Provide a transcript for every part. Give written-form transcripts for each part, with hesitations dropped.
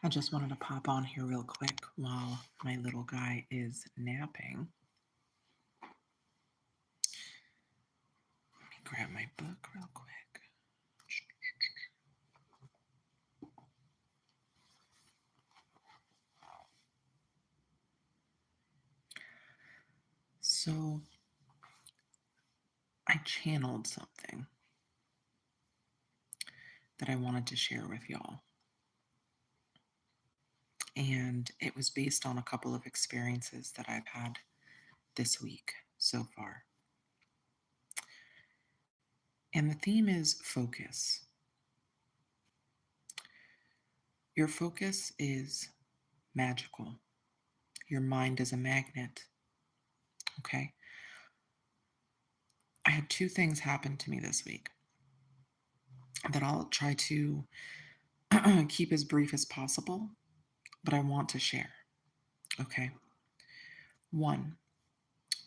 I just wanted to pop on here real quick while my little guy is napping. Let me grab my book real quick. So I channeled something that I wanted to share with y'all. And it was based on a couple of experiences that I've had this week so far. And the theme is focus. Your focus is magical. Your mind is a magnet. Okay. I had two things happen to me this week that I'll try to keep as brief as possible, but I want to share. Okay. One,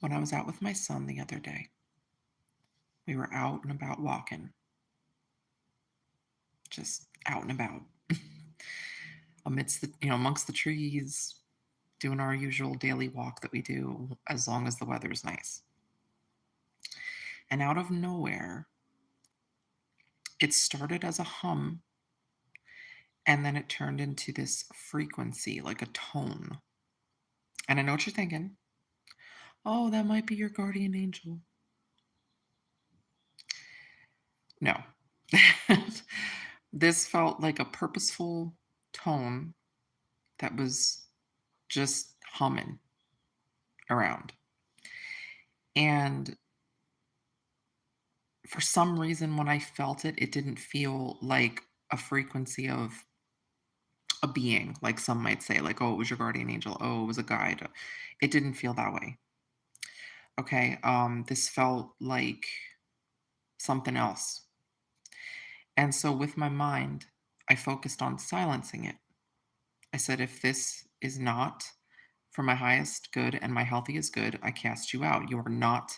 when I was out with my son the other day, we were out and about walking, just out and about amidst amongst the trees, doing our usual daily walk that we do as long as the weather is nice. And out of nowhere, it started as a hum and then it turned into this frequency, like a tone. And I know what you're thinking. Oh, that might be your guardian angel. No. This felt like a purposeful tone that was just humming around. And for some reason, when I felt it, it didn't feel like a frequency of a being, like some might say, like, oh, it was your guardian angel. Oh, it was a guide. It didn't feel that way. Okay. This felt like something else. And so with my mind, I focused on silencing it. I said, if this is not for my highest good and my healthiest good, I cast you out. You are not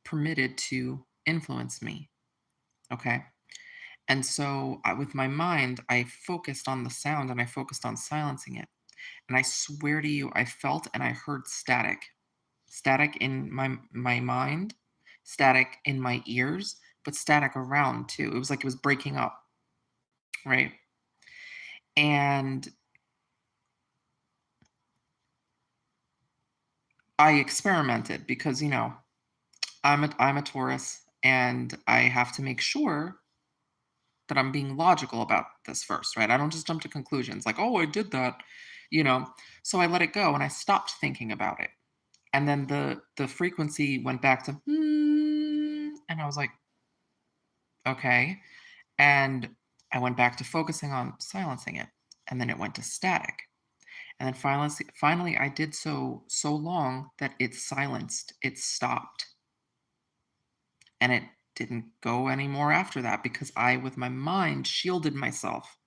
permitted to influence me. Okay. And so with my mind, I focused on the sound and I focused on silencing it. And I swear to you, I felt and I heard static in my mind, static in my ears, but static around too. It was like it was breaking up, right? And I experimented because I'm a Taurus and I have to make sure that I'm being logical about this first, right? I don't just jump to conclusions like, "Oh, I did that," you know. So I let it go and I stopped thinking about it. And then the frequency went back to and I was like, "Okay." And I went back to focusing on silencing it. And then it went to static. And then finally I did so long that it silenced, it stopped. And it didn't go anymore after that because I, with my mind, shielded myself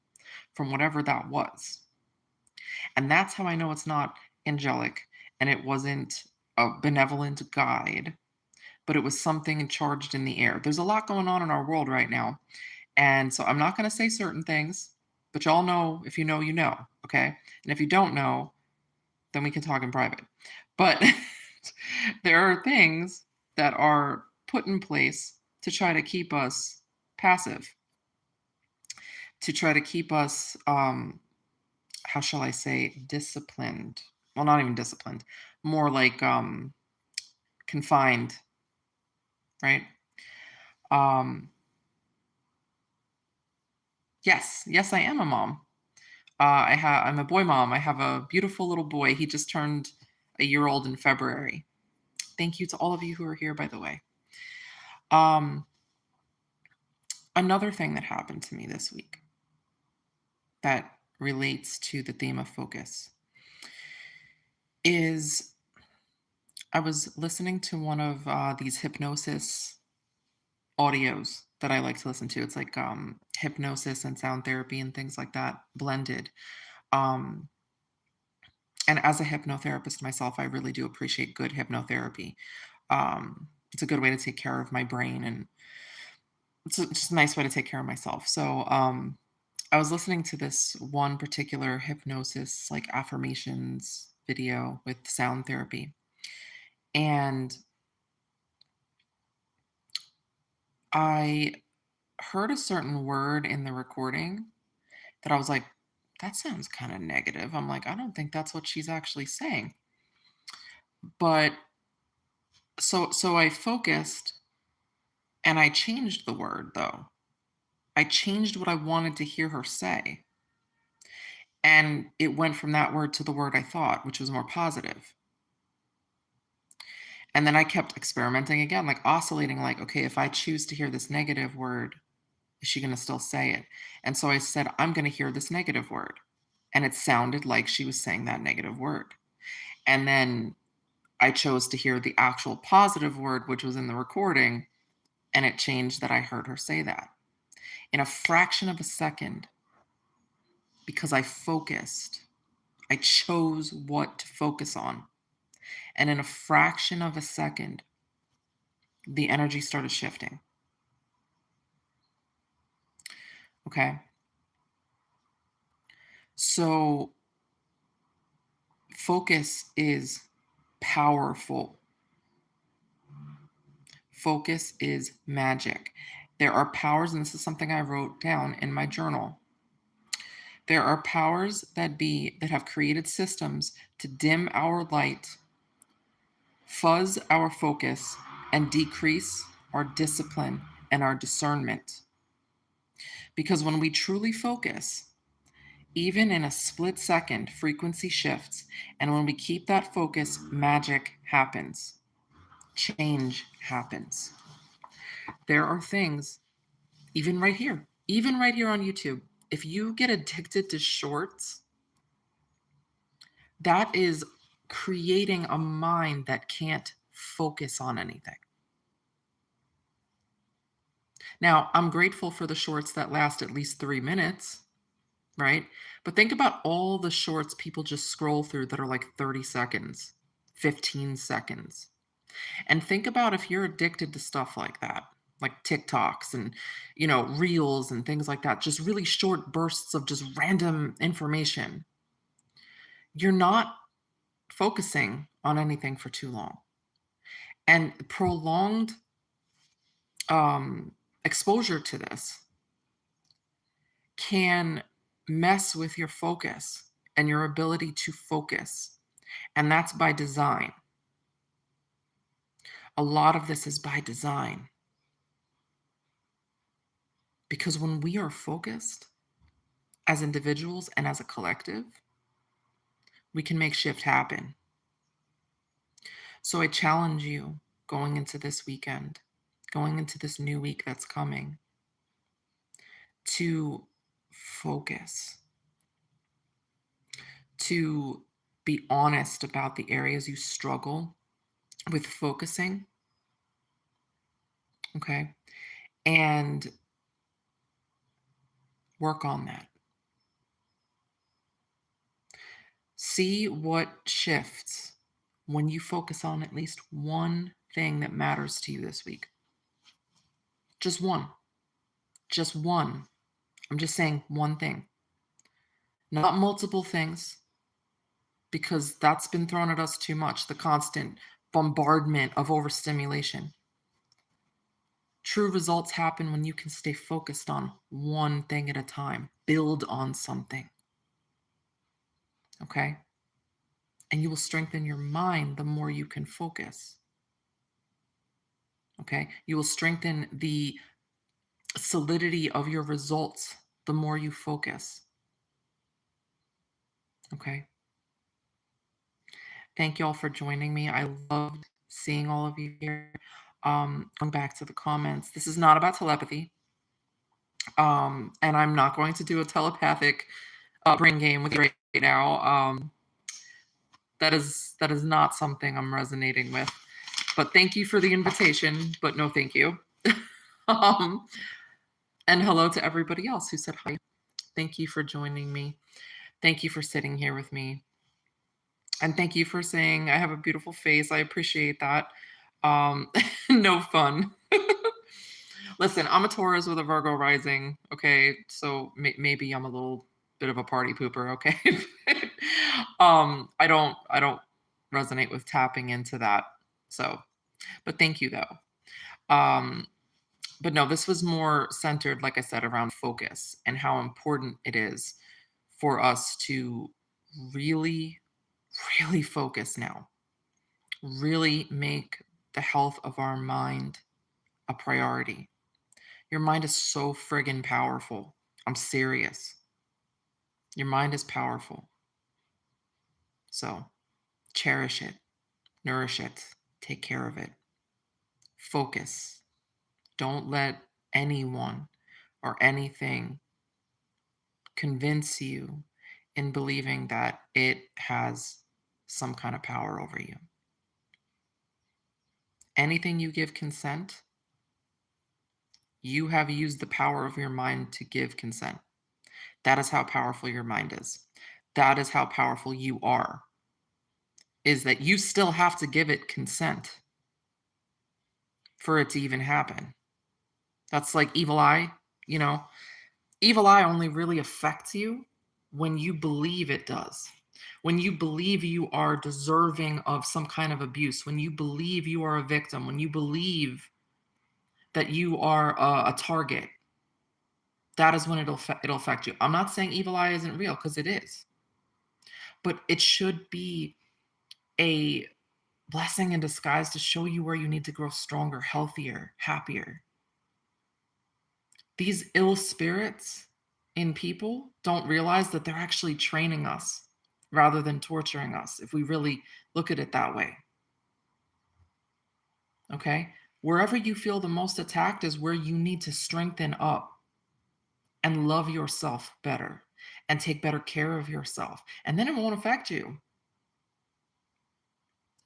from whatever that was. And that's how I know it's not angelic and it wasn't a benevolent guide, but it was something charged in the air. There's a lot going on in our world right now. And so I'm not going to say certain things, but y'all know if you know, you know. Okay. And if you don't know, then we can talk in private. But there are things that are put in place to try to keep us passive, to try to keep us, how shall I say, disciplined. Well, not even disciplined, more like confined, right? Um, yes, I am a mom. I'm a boy mom. I have a beautiful little boy. He just turned a year old in February. Thank you to all of you who are here, by the way. Um, Another thing that happened to me this week that relates to the theme of focus is I was listening to one of these hypnosis audios that I like to listen to. It's like hypnosis and sound therapy and things like that blended. Um, and as a hypnotherapist myself, I really do appreciate good hypnotherapy. It's a good way to take care of my brain, and it's just a nice way to take care of myself. So I was listening to this one particular hypnosis, like affirmations video with sound therapy. And I heard a certain word in the recording that I was like, that sounds kind of negative. I'm like, I don't think that's what she's actually saying. But so I focused and I changed the word though. I changed what I wanted to hear her say. And it went from that word to the word I thought, which was more positive. And then I kept experimenting again, like oscillating, like, okay, if I choose to hear this negative word, is she going to still say it? And so I said, I'm going to hear this negative word. And it sounded like she was saying that negative word. And then I chose to hear the actual positive word, which was in the recording, and it changed that I heard her say that. In a fraction of a second, because I focused, I chose what to focus on. And in a fraction of a second, the energy started shifting. Okay. So focus is powerful. Focus is magic. There are powers, and this is something I wrote down in my journal. There are powers that have created systems to dim our light, fuzz our focus, and decrease our discipline and our discernment. Because when we truly focus, even in a split second, frequency shifts, and when we keep that focus, magic happens. Change happens. There are things, even right here on YouTube, if you get addicted to shorts, that is creating a mind that can't focus on anything. Now, I'm grateful for the shorts that last at least 3 minutes, right? But think about all the shorts people just scroll through that are like 30 seconds, 15 seconds. And think about if you're addicted to stuff like that, like TikToks and, reels and things like that, just really short bursts of just random information. You're not focusing on anything for too long. And prolonged exposure to this can mess with your focus and your ability to focus. And that's by design. A lot of this is by design. Because when we are focused as individuals and as a collective, we can make shift happen. So I challenge you going into this weekend, going into this new week that's coming, to focus, to be honest about the areas you struggle with focusing, okay? And work on that. See what shifts when you focus on at least one thing that matters to you this week. Just one. Just one. I'm just saying one thing. Not multiple things, because that's been thrown at us too much, the constant bombardment of overstimulation. True results happen when you can stay focused on one thing at a time, build on something. Okay? And you will strengthen your mind the more you can focus. Okay? You will strengthen the solidity of your results the more you focus. Okay? Thank you all for joining me. I loved seeing all of you here. Going back to the comments, this is not about telepathy. And I'm not going to do a telepathic brain game with you right now. That is not something I'm resonating with. But thank you for the invitation, but no thank you. And hello to everybody else who said hi. Thank you for joining me. Thank you for sitting here with me. And thank you for saying I have a beautiful face. I appreciate that. No fun. Listen, I'm a Taurus with a Virgo rising, okay? So maybe I'm a little bit of a party pooper, okay? I don't resonate with tapping into that. So, but thank you though. Um, but no, this was more centered, like I said, around focus and how important it is for us to really, really focus now. Really make the health of our mind a priority. Your mind is so friggin' powerful. I'm serious. Your mind is powerful. So cherish it, nourish it, take care of it. Focus. Don't let anyone or anything convince you in believing that it has some kind of power over you. Anything you give consent, you have used the power of your mind to give consent. That is how powerful your mind is. That is how powerful you are. Is that you still have to give it consent for it to even happen. That's like evil eye, you know? Evil eye only really affects you when you believe it does. When you believe you are deserving of some kind of abuse, when you believe you are a victim, when you believe that you are a target, that is when it'll affect you. I'm not saying evil eye isn't real because it is, but it should be a blessing in disguise to show you where you need to grow stronger, healthier, happier. These ill spirits in people don't realize that they're actually training us rather than torturing us if we really look at it that way. Okay? Wherever you feel the most attacked is where you need to strengthen up and love yourself better and take better care of yourself. And then it won't affect you.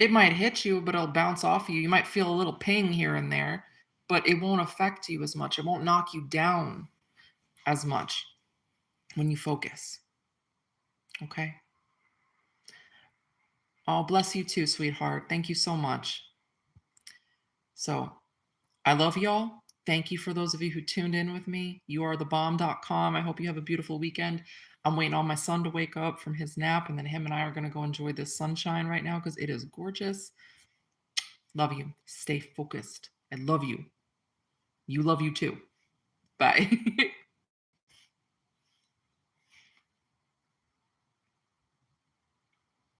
It might hit you, but it'll bounce off you. You might feel a little ping here and there, but it won't affect you as much. It won't knock you down as much when you focus. Okay? Oh, bless you too, sweetheart. Thank you so much. So, I love y'all. Thank you for those of you who tuned in with me. You are thebomb.com. I hope you have a beautiful weekend. I'm waiting on my son to wake up from his nap, and then him and I are going to go enjoy this sunshine right now because it is gorgeous. Love you. Stay focused. I love you. You love you too. Bye.